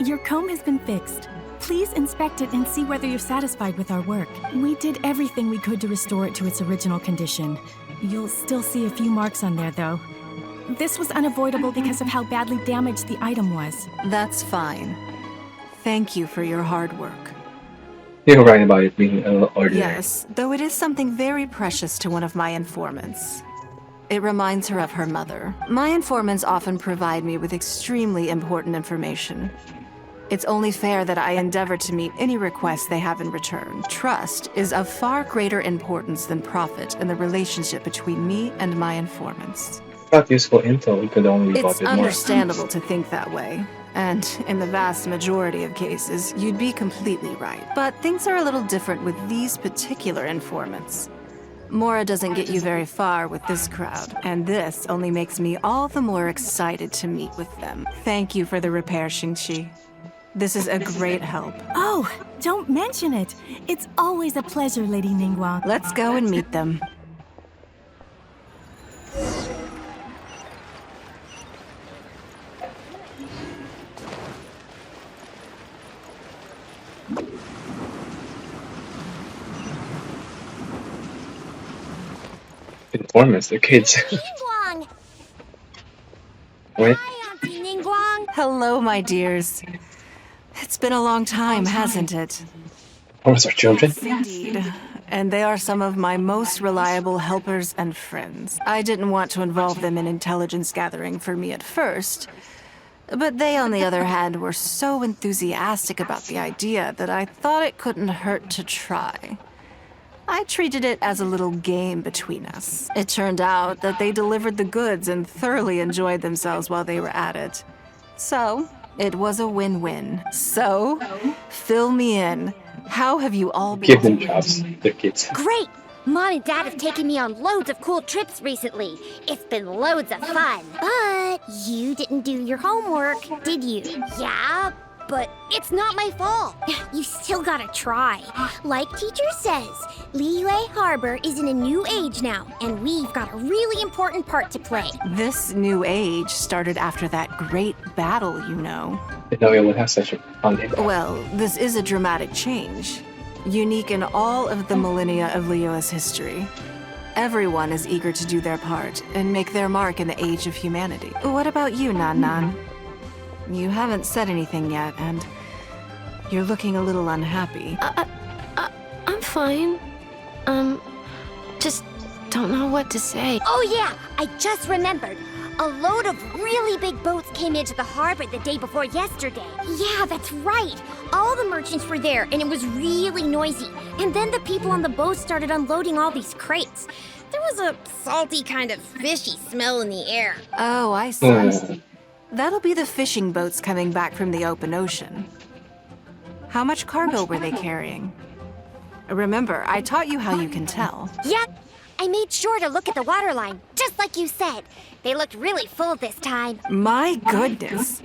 your comb has been fixed. Please inspect it and see whether you're satisfied with our work. We did everything we could to restore it to its original condition. You'll still see a few marks on there, though. This was unavoidable because of how badly damaged the item was. That's fine. Thank you for your hard work. You're right about it being ordinary. Yes, though it is something very precious to one of my informants. It reminds her of her mother. My informants often provide me with extremely important information. It's only fair that I endeavor to meet any requests they have in return. Trust is of far greater importance than profit in the relationship between me and my informants. Without useful intel, we could only It's bought it more. understandable to think that way. And in the vast majority of cases, you'd be completely right. But things are a little different with these particular informants. Mora doesn't get you very far with this crowd, and this only makes me all the more excited to meet with them. Thank you for the repair, Xingqi. This is a great help. Oh, don't mention it. It's always a pleasure, Lady Ningguang. Let's go and meet them. Informants, the kids. Ningguang! Wait. Hi, Auntie Ningguang! Hello, my dears. It's been a long time, hasn't it? Informants are children? Indeed. And they are some of my most reliable helpers and friends. I didn't want to involve them in intelligence gathering for me at first, but they, on the other hand, were so enthusiastic about the idea that I thought it couldn't hurt to try. I treated it as a little game between us. It turned out that they delivered the goods and thoroughly enjoyed themselves while they were at it. So, it was a win-win. So, fill me in. How have you all been? Give them jobs, the kids. Great! Mom and Dad have taken me on loads of cool trips recently. It's been loads of fun. But you didn't do your homework, did you? Yeah, but it's not my fault. You still gotta try. Like teacher says, Liyue Harbor is in a new age now, and we've got a really important part to play. This new age started after that great battle, you know. I know it would have such a fun impact. Well, this is a dramatic change, unique in all of the millennia of Liyue's history. Everyone is eager to do their part and make their mark in the age of humanity. What about you, Nan Nan? You haven't said anything yet, and you're looking a little unhappy. I'm fine. Just don't know what to say. Oh yeah, I just remembered. A load of really big boats came into the harbor the day before yesterday. Yeah, that's right. All the merchants were there, and it was really noisy. And then the people on the boat started unloading all these crates. There was a salty kind of fishy smell in the air. Oh, I see. That'll be the fishing boats coming back from the open ocean. How much cargo were they carrying? Remember, I taught you how you can tell. Yep. I made sure to look at the waterline, just like you said. They looked really full this time. My goodness.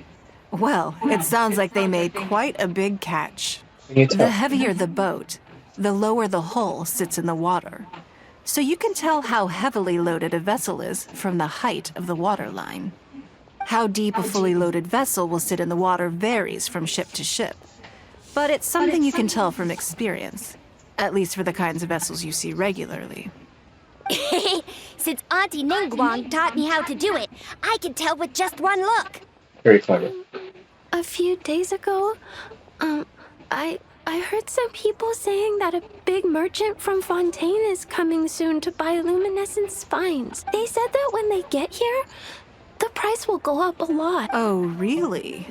Well, it sounds like they made quite a big catch. The heavier the boat, the lower the hull sits in the water. So you can tell how heavily loaded a vessel is from the height of the waterline. How deep a fully loaded vessel will sit in the water varies from ship to ship. But it's something you can tell from experience, at least for the kinds of vessels you see regularly. Since Auntie Ningguang taught me how to do it, I can tell with just one look. Very clever. A few days ago, I heard some people saying that a big merchant from Fontaine is coming soon to buy luminescent spines. They said that when they get here, the price will go up a lot. Oh, really?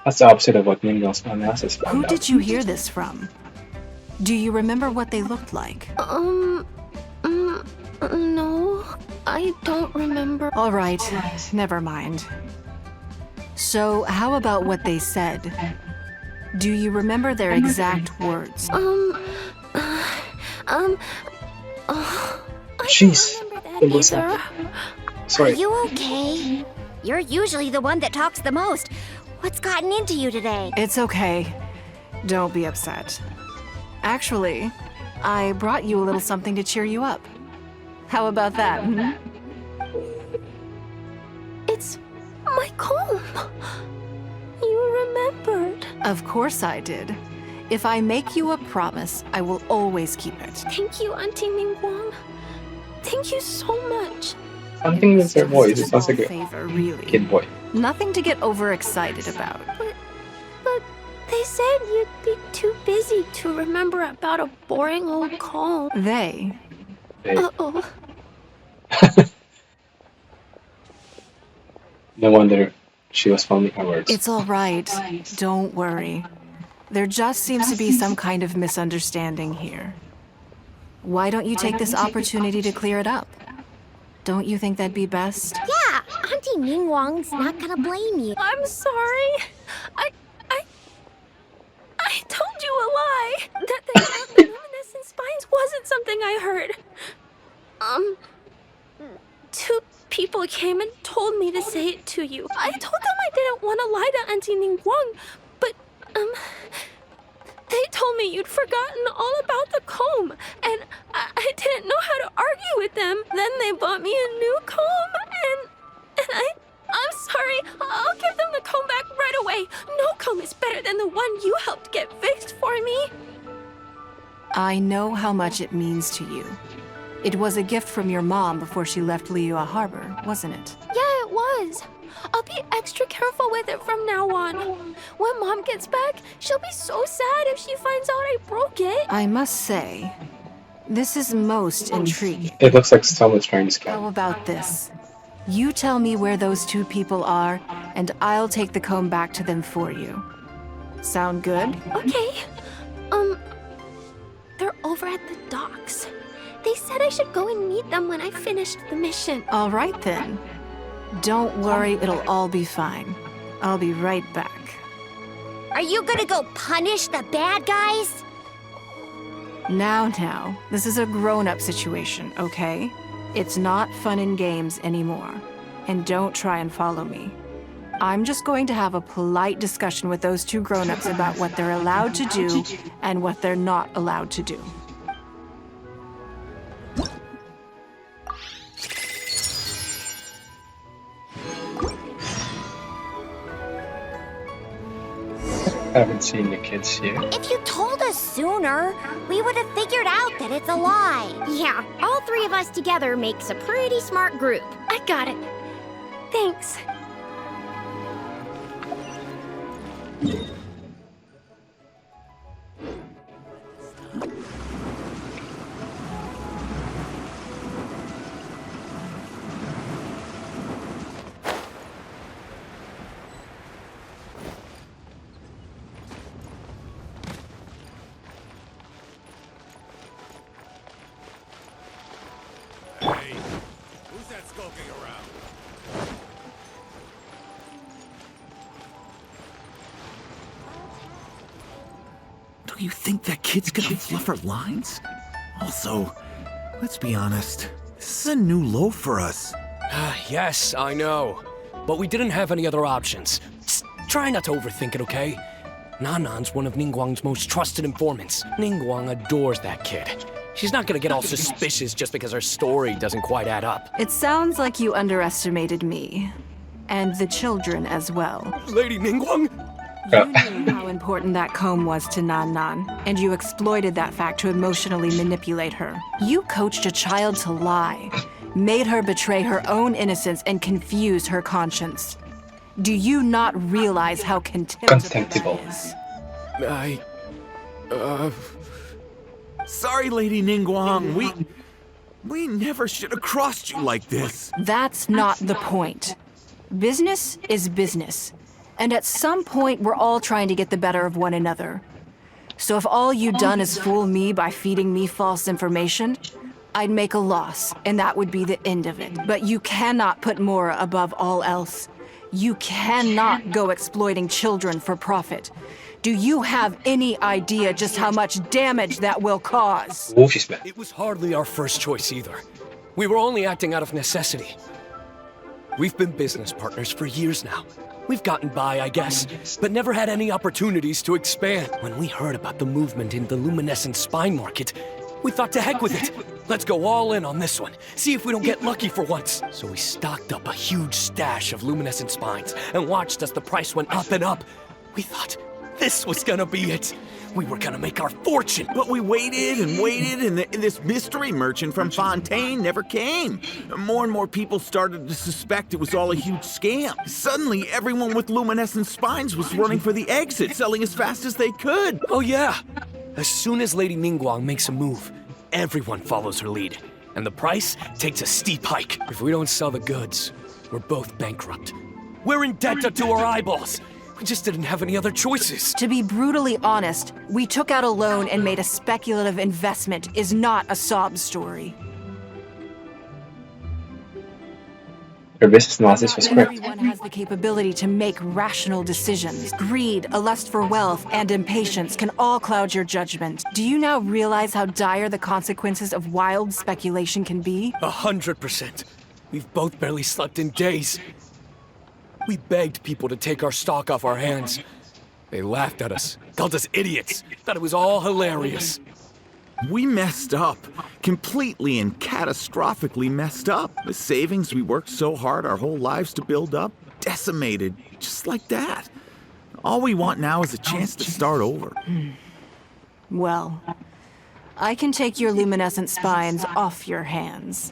That's the opposite of what Ningguang's analysis found Who out. did you hear this from? Do you remember what they looked like? No, I don't remember. All right, never mind. So, how about what they said? Do you remember their exact words? Jeez. That either. Sorry. Are you okay? You're usually the one that talks the most. What's gotten into you today? It's okay. Don't be upset. Actually, I brought you a little something to cheer you up. How about that? My comb! You remembered. Of course I did. If I make you a promise, I will always keep it. Thank you, Auntie Ningguang. Thank you so much. Something with her voice. It sounds like a favor, really. kid boy. Nothing to get overexcited about. But they said you'd be too busy to remember about a boring old comb. They? Uh-oh. No wonder she was fumbling her words. It's all right. Don't worry. There just seems to be some kind of misunderstanding here. Why don't you take this opportunity to clear it up? Don't you think that'd be best? Yeah, Auntie Ningguang's not gonna blame you. I'm sorry. I told you a lie. That thing about the luminescent spines wasn't something I heard. Two people came and told me to say it to you. I told them I didn't want to lie to Auntie Ningguang, but, they told me you'd forgotten all about the comb, and I didn't know how to argue with them. Then they bought me a new comb, and I'm sorry. I'll give them the comb back right away. No comb is better than the one you helped get fixed for me. I know how much it means to you. It was a gift from your mom before she left Liyue Harbor, wasn't it? Yeah, it was. I'll be extra careful with it from now on. When Mom gets back, she'll be so sad if she finds out I broke it. I must say, this is most intriguing. It looks like someone's trying to scam. How about this? You tell me where those two people are, and I'll take the comb back to them for you. Sound good? Okay. They're over at the docks. They said I should go and meet them when I finished the mission. All right then. Don't worry, it'll all be fine. I'll be right back. Are you gonna go punish the bad guys? Now, this is a grown-up situation, okay? It's not fun and games anymore. And don't try and follow me. I'm just going to have a polite discussion with those two grown-ups about what they're allowed to do and what they're not allowed to do. I haven't seen the kids yet. If you told us sooner, we would have figured out that it's a lie. Yeah, all three of us together makes a pretty smart group. I got it. Thanks. Do you think that kid's gonna fluff her lines? Also, let's be honest, this is a new low for us. Yes, I know. But we didn't have any other options. Just try not to overthink it, okay? Nanan's one of Ningguang's most trusted informants. Ningguang adores that kid. She's not gonna get all suspicious just because her story doesn't quite add up. It sounds like you underestimated me. And the children as well. Lady Ningguang? You knew how important that comb was to Nan, and you exploited that fact to emotionally manipulate her. You coached a child to lie, made her betray her own innocence, and confuse her conscience. Do you not realize how contemptible that is? Sorry, Lady Ningguang. We never should have crossed you like this. That's not the point. Business is business. And at some point, we're all trying to get the better of one another. So if all you've done is fool me by feeding me false information, I'd make a loss, and that would be the end of it. But you cannot put Mora above all else. You cannot go exploiting children for profit. Do you have any idea just how much damage that will cause? It was hardly our first choice either. We were only acting out of necessity. We've been business partners for years now. We've gotten by, I guess, but never had any opportunities to expand. When we heard about the movement in the luminescent spine market, we thought to heck with it. Let's go all in on this one. See if we don't get lucky for once. So we stocked up a huge stash of luminescent spines and watched as the price went up and up. We thought this was gonna be it. We were gonna make our fortune. But we waited and waited, and this mystery merchant from Fontaine never came. More and more people started to suspect it was all a huge scam. Suddenly, everyone with luminescent spines was running for the exit, selling as fast as they could. Oh yeah! As soon as Lady Ningguang makes a move, everyone follows her lead. And the price takes a steep hike. If we don't sell the goods, we're both bankrupt. We're in debt up to our eyeballs. We just didn't have any other choices. To be brutally honest, we took out a loan and made a speculative investment is not a sob story. Her business analysis was correct. Everyone has the capability to make rational decisions. Greed, a lust for wealth, and impatience can all cloud your judgment. Do you now realize how dire the consequences of wild speculation can be? 100%. We've both barely slept in days. We begged people to take our stock off our hands. They laughed at us, called us idiots, thought it was all hilarious. We messed up. Completely and catastrophically messed up. The savings we worked so hard our whole lives to build up, decimated, just like that. All we want now is a chance to start over. Well, I can take your luminescent spines off your hands.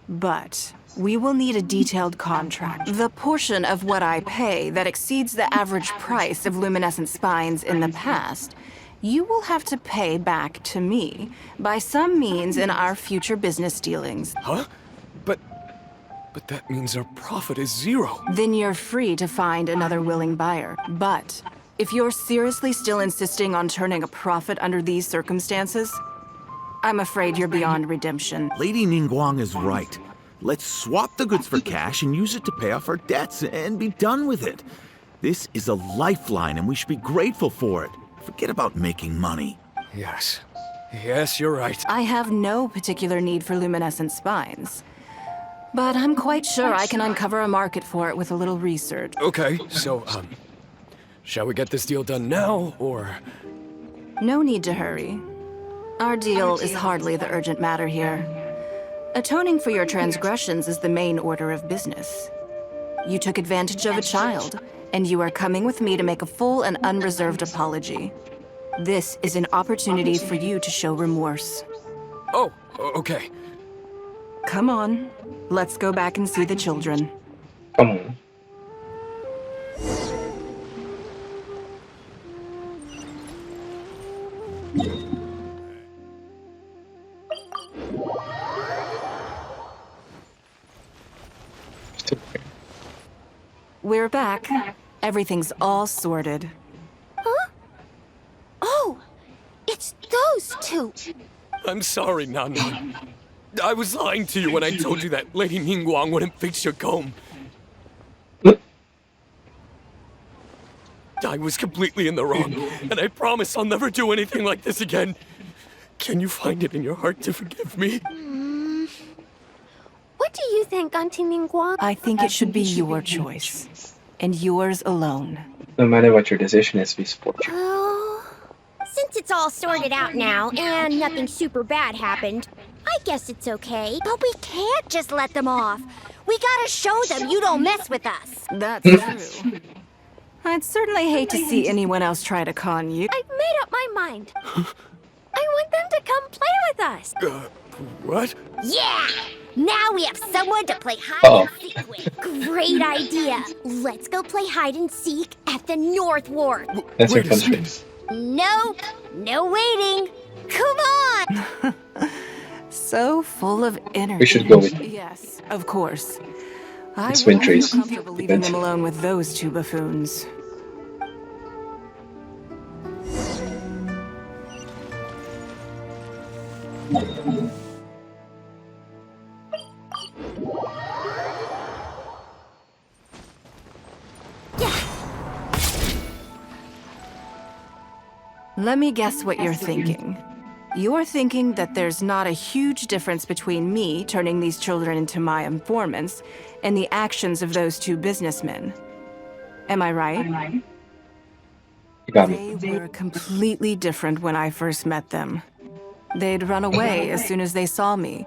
But we will need a detailed contract. The portion of what I pay that exceeds the average price of luminescent spines in the past, you will have to pay back to me by some means in our future business dealings. Huh? But that means our profit is zero. Then you're free to find another willing buyer. But if you're seriously still insisting on turning a profit under these circumstances, I'm afraid you're beyond redemption. Lady Ningguang is right. Let's swap the goods for cash and use it to pay off our debts and be done with it. This is a lifeline and we should be grateful for it. Forget about making money. Yes. Yes, you're right. I have no particular need for luminescent spines. But I'm quite sure I can uncover a market for it with a little research. Okay, so, shall we get this deal done now, or...? No need to hurry. Our deal is hardly the urgent matter here. Atoning for your transgressions is the main order of business. You took advantage of a child, and you are coming with me to make a full and unreserved apology. This is an opportunity for you to show remorse. Oh, okay. Come on. Let's go back and see the children. Come on. We're back. Everything's all sorted. Huh? Oh, it's those two. I'm sorry, Nan. I was lying to you when I told you that Lady Ningguang wouldn't fix your comb. I was completely in the wrong, and I promise I'll never do anything like this again. Can you find it in your heart to forgive me? What do you think, Auntie Ningguang? I think it should be your choice. And yours alone. No matter what your decision is, we support you. Oh, since it's all sorted out now and nothing super bad happened, I guess it's okay. But we can't just let them off. We gotta show them you don't mess with us. That's true. I'd certainly hate to see anyone else try to con you. I've made up my mind. I want them to come play with us. What? Yeah! Now we have someone to play hide and seek with. Great idea. Let's go play hide and seek at the North Ward. That's your country. Nope. No waiting. Come on. So full of energy. We should go with you. Yes, of course. I It's wouldn't feel Wintry's comfortable leaving event. them alone with those two buffoons. Let me guess what you're thinking. You're thinking that there's not a huge difference between me turning these children into my informants and the actions of those two businessmen. Am I right? You got me. They were completely different when I first met them. They'd run away as soon as they saw me,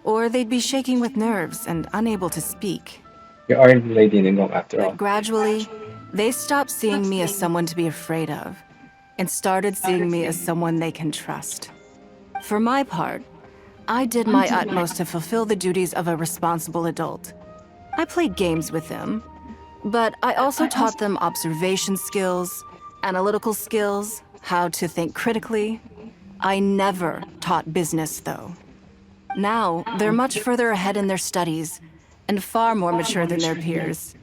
or they'd be shaking with nerves and unable to speak. You aren't Lady Ningguang after all. But gradually, they stopped seeing me as someone to be afraid of, and started seeing me as someone they can trust. For my part, I did my utmost to fulfill the duties of a responsible adult. I played games with them, but I also taught them observation skills, analytical skills, how to think critically. I never taught business, though. Now, they're much further ahead in their studies, and far more mature than their peers.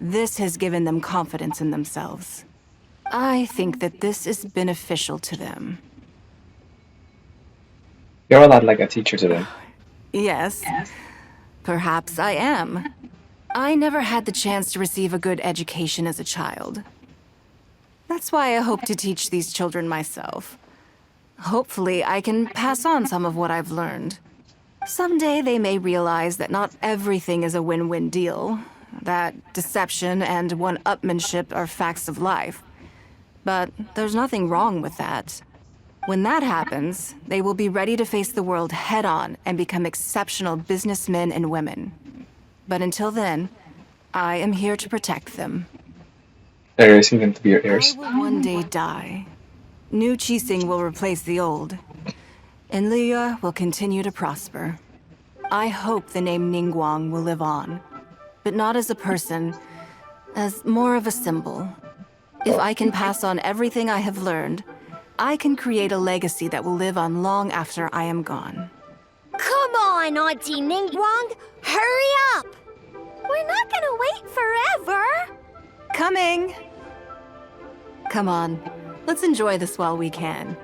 This has given them confidence in themselves. I think that this is beneficial to them. You're a lot like a teacher to them. Yes, perhaps I am. I never had the chance to receive a good education as a child. That's why I hope to teach these children myself. Hopefully, I can pass on some of what I've learned. Someday they may realize that not everything is a win-win deal, that deception and one-upmanship are facts of life. But there's nothing wrong with that. When that happens, they will be ready to face the world head-on and become exceptional businessmen and women. But until then, I am here to protect them. They're raising them to be your heirs. I will one day die. New Qixing will replace the old, and Liyue will continue to prosper. I hope the name Ningguang will live on, but not as a person, as more of a symbol. If I can pass on everything I have learned, I can create a legacy that will live on long after I am gone. Come on, Auntie Ningguang! Hurry up! We're not gonna wait forever! Coming! Come on, let's enjoy this while we can.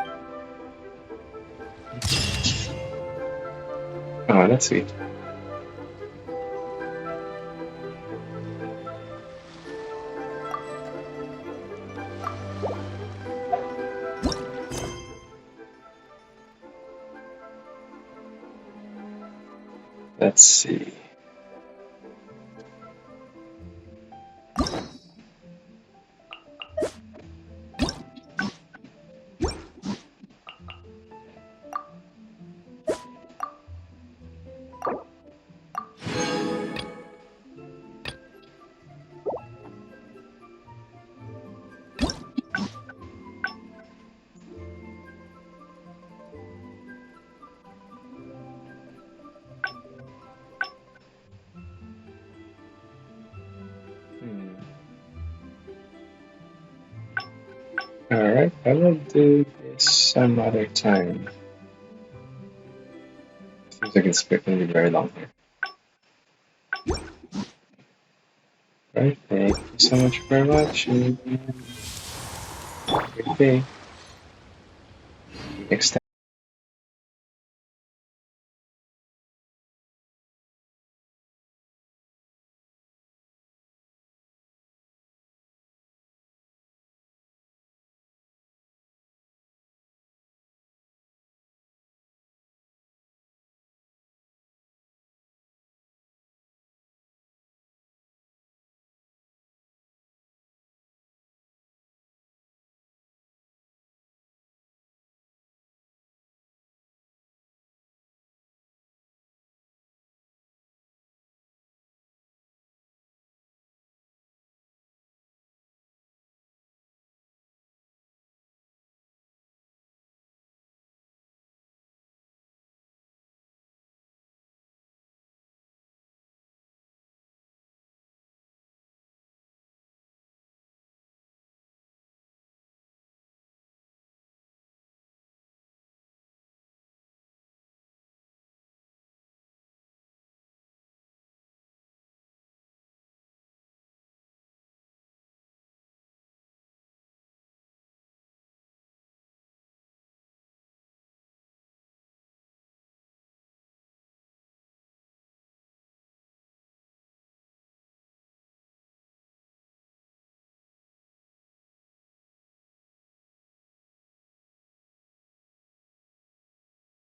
Oh, that's sweet. Let's see. Alright, I will do this some other time. Seems like it's going to be very long here. Right, thank you so much for watching. Have a good day. Next time.